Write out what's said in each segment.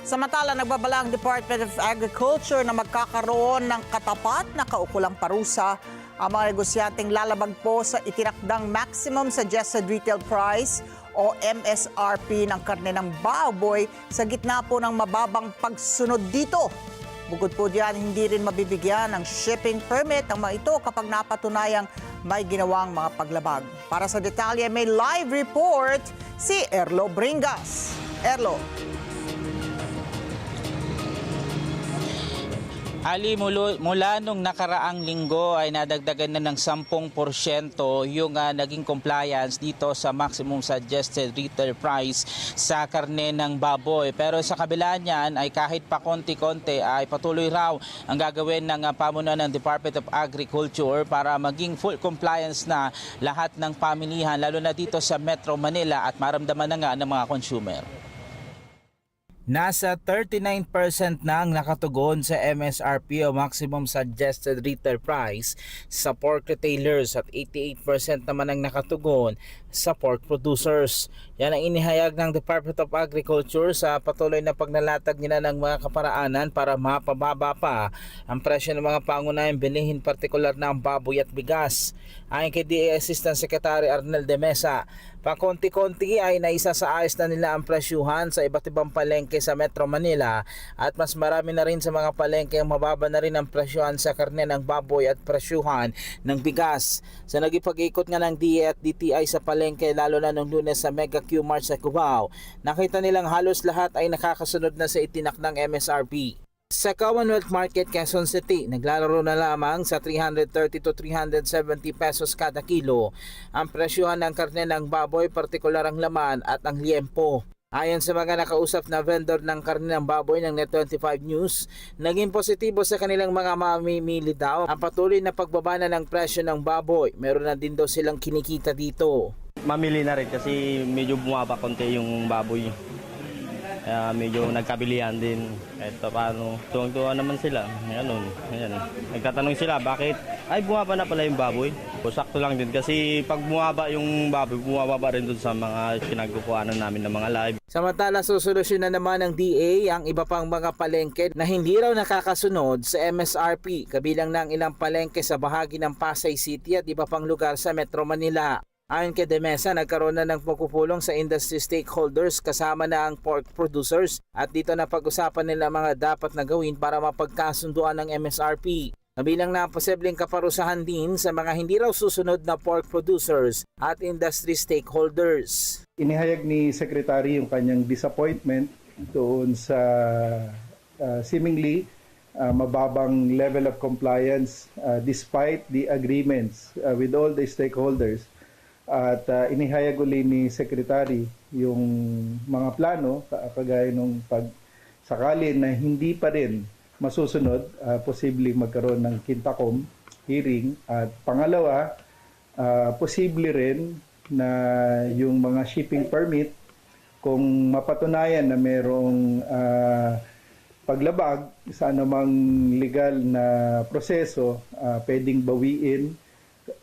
Samantala, nagbabala ang Department of Agriculture na magkakaroon ng katapat na kaukulang parusa ang mga negosyanteng lalabag po sa itinakdang Maximum Suggested Retail Price o MSRP ng karne ng baboy sa gitna po ng mababang pagsunod dito. Bukod po diyan, hindi rin mabibigyan ng shipping permit ang mga ito kapag napatunayang may ginawang mga paglabag. Para sa detalye, may live report si Erlo Bringas. Erlo. Ali, mula nung nakaraang linggo ay nadagdagan na ng 10% yung naging compliance dito sa Maximum Suggested Retail Price sa karne ng baboy. Pero sa kabila niyan ay kahit pa konti-konti ay patuloy raw ang gagawin ng pamunuan ng Department of Agriculture para maging full compliance na lahat ng pamilihan, lalo na dito sa Metro Manila at maramdaman na nga ng mga consumer. Nasa 39% na ang nakatugon sa MSRP o Maximum Suggested Retail Price sa pork retailers at 88% naman ang nakatugon sa pork producers. Yan ang inihayag ng Department of Agriculture sa patuloy na paglalatag nila ng mga kaparaanan para mapababa pa ang presyo ng mga pangunahing bilihin, partikular na ang baboy at bigas. Ayon kay DA Assistant Secretary Arnel de Mesa, pakonti-konti ay naisasaayos na nila ang presyuhan sa iba't ibang palengke sa Metro Manila at mas marami na rin sa mga palengke ang mababa na rin ang presyuhan sa karne ng baboy at presyuhan ng bigas. Sa nagipag-ikot nga ng DA at DTI sa palengke lalo na nung Lunes sa Mega Q-Mart sa Cubao, nakita nilang halos lahat ay nakakasunod na sa itinakdang MSRP. Sa Commonwealth Market, Quezon City, naglalaro na lamang sa 330 to 370 pesos kada kilo ang presyuhan ng karne ng baboy, partikular ang laman at ang liempo. Ayon sa mga nakausap na vendor ng karne ng baboy ng Net25 News, naging positibo sa kanilang mga mamimili daw ang patuloy na pagbaba na ng presyo ng baboy. Meron na din daw silang kinikita dito. Mamili na rin kasi medyo bumaba konti yung baboy. Medyo nagkabilihan din. Kahit paano, tuwang-tuwa naman sila. Ayan. Nagtatanong sila, bakit? Ay, bumaba na pala yung baboy. Sakto lang din kasi pag bumaba yung baboy, bumaba rin dun sa mga pinagkukuhanan namin ng mga live. Samantala, susolusyon na naman ng DA ang iba pang mga palengke na hindi raw nakakasunod sa MSRP, kabilang ng ilang palengke sa bahagi ng Pasay City at iba pang lugar sa Metro Manila. Ayon kay De Mesa, nagkaroon na ng pagpupulong sa industry stakeholders kasama na ang pork producers at dito na pag-usapan nila mga dapat na gawin para mapagkasunduan ng MSRP. Kabilang na posibleng kaparusahan din sa mga hindi raw susunod na pork producers at industry stakeholders. Inihayag ni Secretary yung kanyang disappointment doon sa seemingly mababang level of compliance despite the agreements with all the stakeholders. At inihayag uli ni Secretary yung mga plano kagaya nung pagsakali na hindi pa rin masusunod, posibleng magkaroon ng Kintakom hearing. At pangalawa, posible rin na yung mga shipping permit, kung mapatunayan na merong paglabag sa anumang legal na proseso, pwedeng bawiin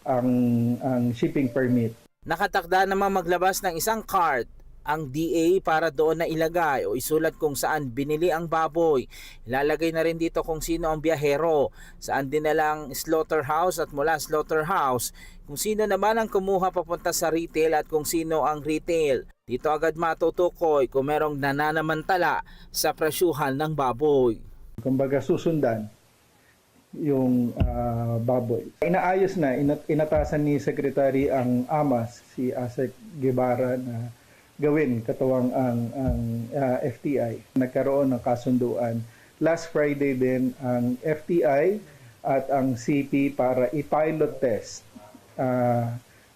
ang shipping permit. Nakatakda namang maglabas ng isang card ang DA para doon na ilagay o isulat kung saan binili ang baboy. Ilalagay na rin dito kung sino ang biyahero, saan dinalang slaughterhouse at mula slaughterhouse, kung sino naman ang kumuha papunta sa retail at kung sino ang retail. Dito agad matutukoy kung merong nananamantala sa presyuhan ng baboy. Kumbaga susundan yung baboy. Inaayos na, inatasan ni Secretary ang AMAS, si Asek Guevara, na gawin katuwang ang FTI. Nagkaroon ng kasunduan. Last Friday din ang FTI at ang CP para i-pilot test.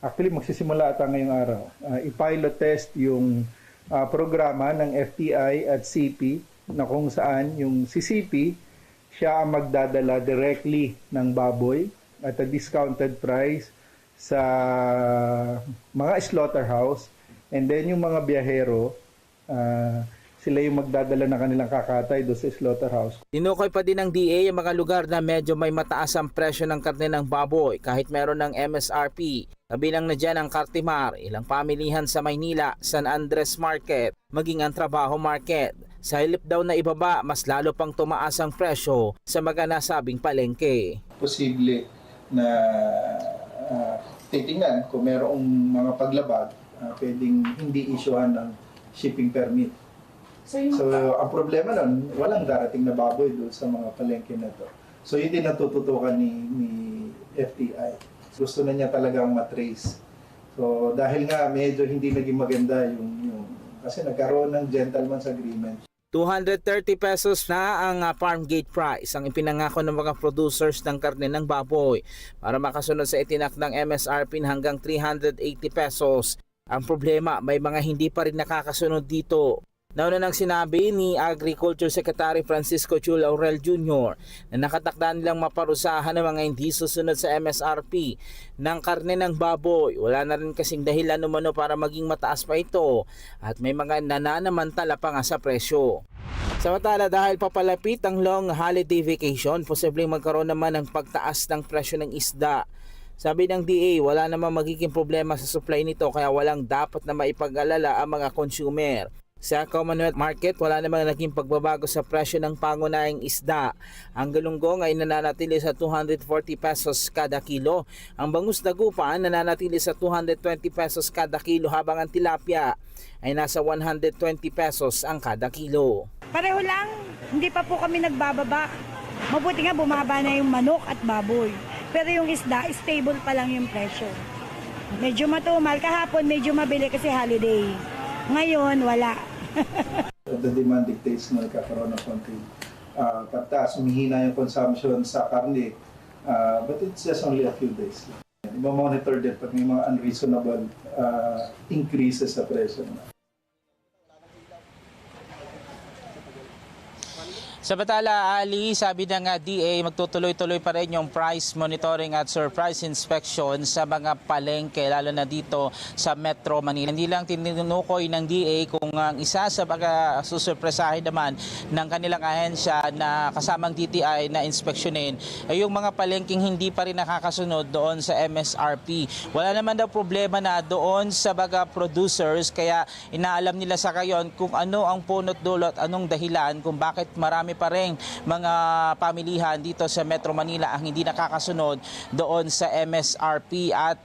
Actually, magsisimula ata ngayong araw. I-pilot test yung programa ng FTI at CP na kung saan yung CCP siya ang magdadala directly ng baboy at a discounted price sa mga slaughterhouse, and then yung mga biyahero, sila yung magdadala ng kanilang kakatay doon sa slaughterhouse. Tinukoy pa din ng DA yung mga lugar na medyo may mataas ang presyo ng karne ng baboy kahit meron ng MSRP. Kabilang na dyan ang Cartimar, ilang pamilihan sa Maynila, San Andres Market, maging ang Trabaho Market. Sa halip daw na ibaba, mas lalo pang tumaas ang presyo sa mga nasabing palengke. Posible na titingnan kung merong mga paglabag, pwedeng hindi isyuhan ng shipping permit. So, ang problema nun, walang darating na baboy doon sa mga palengke na to. So, yun din natututukan ni FTI. Gusto na niya talagang matrace. So, dahil nga medyo hindi naging maganda yung kasi nagkaroon ng gentleman's agreement. 230 pesos na ang farm gate price ang ipinangako ng mga producers ng karne ng baboy para makasunod sa itinak ng MSRP hanggang 380 pesos. Ang problema, may mga hindi pa rin nakakasunod dito. Nauna nang sinabi ni Agriculture Secretary Francisco Chu Laurel Jr. na nakatakda nilang maparusahan ng mga hindi susunod sa MSRP ng karne ng baboy. Wala na rin kasing dahilan umano para maging mataas pa ito at may mga nananamantala pa nga sa presyo. Samantala, dahil papalapit ang long holiday vacation, posibleng magkaroon naman ng pagtaas ng presyo ng isda. Sabi ng DA, wala namang magiging problema sa supply nito kaya walang dapat na maipag-alala ang mga consumer. Sa Commonwealth Market, wala namang naging pagbabago sa presyo ng pangunahing isda. Ang galunggong ay nananatili sa 240 pesos kada kilo. Ang bangus dagupan nananatili sa 220 pesos kada kilo habang ang tilapia ay nasa 120 pesos ang kada kilo. Pareho lang, hindi pa po kami nagbababa. Mabuti nga bumaba na yung manok at baboy. Pero yung isda, stable pa lang yung presyo. Medyo matumal, kahapon medyo mabili kasi holiday. Ngayon, wala. The demand dictates na nagkakaroon ng konting pagtaas, humihina yung consumption sa karne, but it's just only a few days. I-monitor din pag may mga unreasonable increases sa presyo. Sa Batala, Ali, sabi ng DA, magtutuloy-tuloy pa rin yung price monitoring at surprise inspection sa mga palengke, lalo na dito sa Metro Manila. Hindi lang tinunukoy ng DA kung ang isa sa mga susurpresahin naman ng kanilang ahensya na kasamang DTI na inspeksyonin ay yung mga palengking hindi pa rin nakakasunod doon sa MSRP. Wala naman daw problema na doon sa mga producers, kaya inaalam nila sa ngayon kung ano ang punot dulot, anong dahilan kung bakit marami pa rin mga pamilihan dito sa Metro Manila ang hindi nakakasunod doon sa MSRP at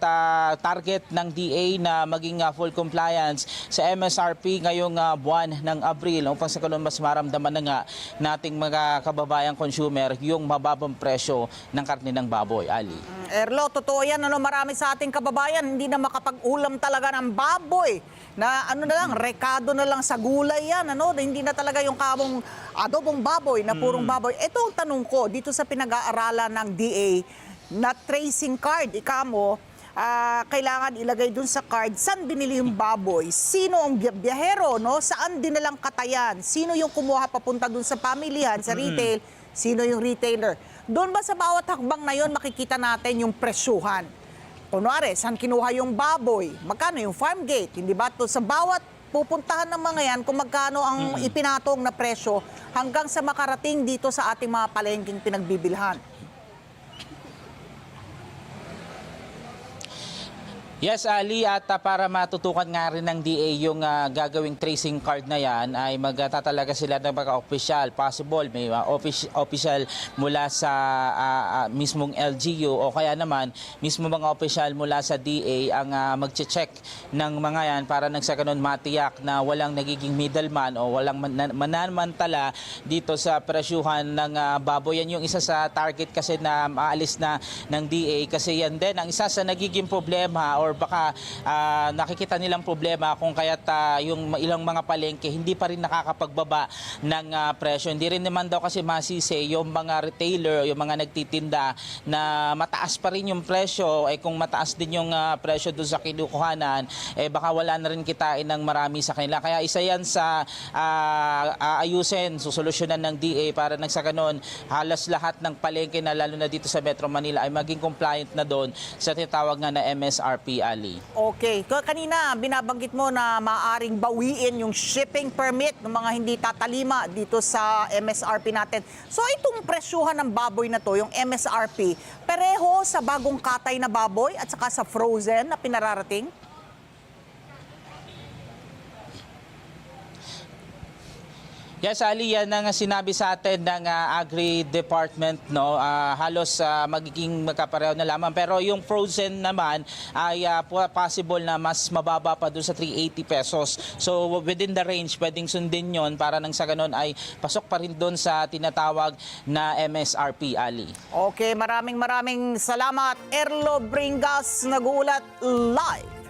target ng DA na maging full compliance sa MSRP ngayong buwan ng Abril upang sa ganun mas maramdaman na nga nating mga kababayang consumer yung mababang presyo ng karne ng baboy. Ali. Erlo, totoo yan. Marami sa ating kababayan hindi na makapag-ulam talaga ng baboy. Na rekado na lang sa gulay yan. Hindi na talaga yung kamong adobong baboy na purong baboy. Ito ang tanong ko dito sa pinag-aaralan ng DA na tracing card. Kailangan ilagay dun sa card saan binili yung baboy, sino ang biyahero, saan dinalang katayan, sino yung kumuha papunta dun sa pamilihan, sa retail, sino yung retailer. Doon ba sa bawat hakbang na yon makikita natin yung presyuhan? Kunwari, saan kinuha yung baboy? Magkano yung farm gate? Hindi ba? Sa bawat pupuntahan ng mga yan, kung magkano ang ipinatong na presyo hanggang sa makarating dito sa ating mga palengking pinagbibilhan. Yes, Ali, at para matutukan nga rin ng DA yung gagawing tracing card na yan ay magtatalaga sila ng mga opisyal. Possible, may opisyal mula sa mismong LGU o kaya naman mismo mga opisyal mula sa DA ang magche-check ng mga yan para nang sa ganun matiyak na walang nagiging middleman o walang manamantala dito sa presyuhan ng baboy. Yan yung isa sa target kasi na maalis na ng DA kasi yan din ang isa sa nagiging problema or baka nakikita nilang problema kung kaya't yung ilang mga palengke hindi pa rin nakakapagbaba ng presyo. Hindi rin naman daw kasi masisi yung mga retailer, yung mga nagtitinda na mataas pa rin yung presyo, kung mataas din yung presyo doon sa kinukuhanan, baka wala na rin kitain ng marami sa kanila. Kaya isa yan sa ayusin, susolusyonan ng DA para nang sa ganun halos lahat ng palengke na lalo na dito sa Metro Manila ay maging compliant na doon sa tinatawag nga na MSRP. Ali. Okay. Kanina, binabanggit mo na maaaring bawiin yung shipping permit ng mga hindi tatalima dito sa MSRP natin. So, itong presyuhan ng baboy na to, yung MSRP, pareho sa bagong katay na baboy at saka sa frozen na pinararating? Yes, Ali, yan ang sinabi sa atin ng Agri Department, no? Halos magiging magkapareho na lamang. Pero yung frozen naman ay possible na mas mababa pa doon sa 380 pesos. So within the range, pwedeng sundin yon para nang sa ganun ay pasok pa rin doon sa tinatawag na MSRP, Ali. Okay, maraming salamat. Erlo Bringas, nag-uulat live